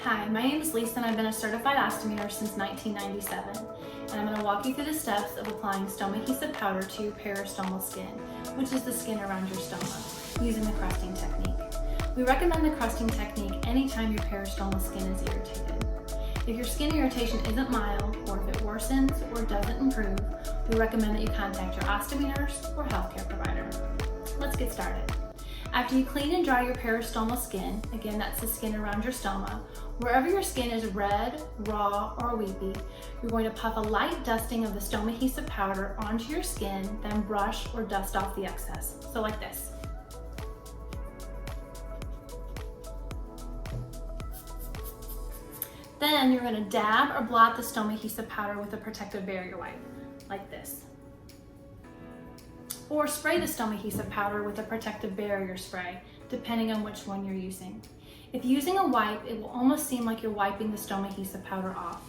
Hi, my name is Lisa and I've been a certified ostomy nurse since 1997. And I'm going to walk you through the steps of applying Stomahesive powder to your peristomal skin, which is the skin around your stoma, using the crusting technique. We recommend the crusting technique anytime your peristomal skin is irritated. If your skin irritation isn't mild, or if it worsens or doesn't improve, we recommend that you contact your ostomy nurse or healthcare provider. Let's get started. After you clean and dry your peristomal skin, again that's the skin around your stoma, wherever your skin is red, raw, or weepy, you're going to puff a light dusting of the Stomahesive powder onto your skin, then brush or dust off the excess. So like this. Then you're going to dab or blot the Stomahesive powder with a protective barrier wipe, like this. Or spray the Stomahesive powder with a protective barrier spray, depending on which one you're using. If using a wipe, it will almost seem like you're wiping the Stomahesive powder off.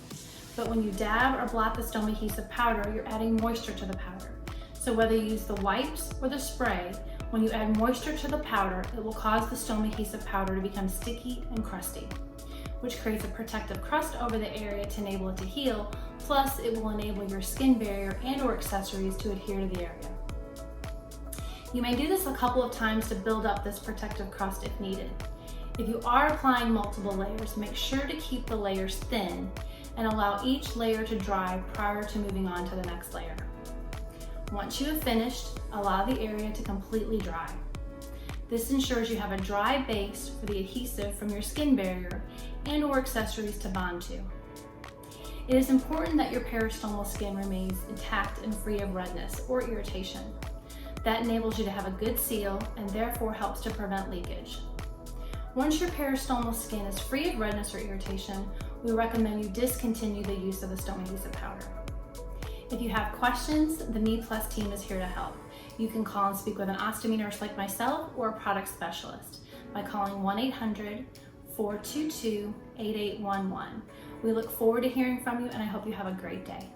But when you dab or blot the Stomahesive powder, you're adding moisture to the powder. So whether you use the wipes or the spray, when you add moisture to the powder, it will cause the Stomahesive powder to become sticky and crusty, which creates a protective crust over the area to enable it to heal, plus it will enable your skin barrier and/or accessories to adhere to the area. You may do this a couple of times to build up this protective crust if needed. If you are applying multiple layers, make sure to keep the layers thin and allow each layer to dry prior to moving on to the next layer. Once you have finished, allow the area to completely dry. This ensures you have a dry base for the adhesive from your skin barrier and/or accessories to bond to. It is important that your peristomal skin remains intact and free of redness or irritation. That enables you to have a good seal and therefore helps to prevent leakage. Once your peristomal skin is free of redness or irritation, we recommend you discontinue the use of the Stomahesive powder. If you have questions, the Me Plus team is here to help. You can call and speak with an ostomy nurse like myself or a product specialist by calling 1-800-422-8811. We look forward to hearing from you and I hope you have a great day.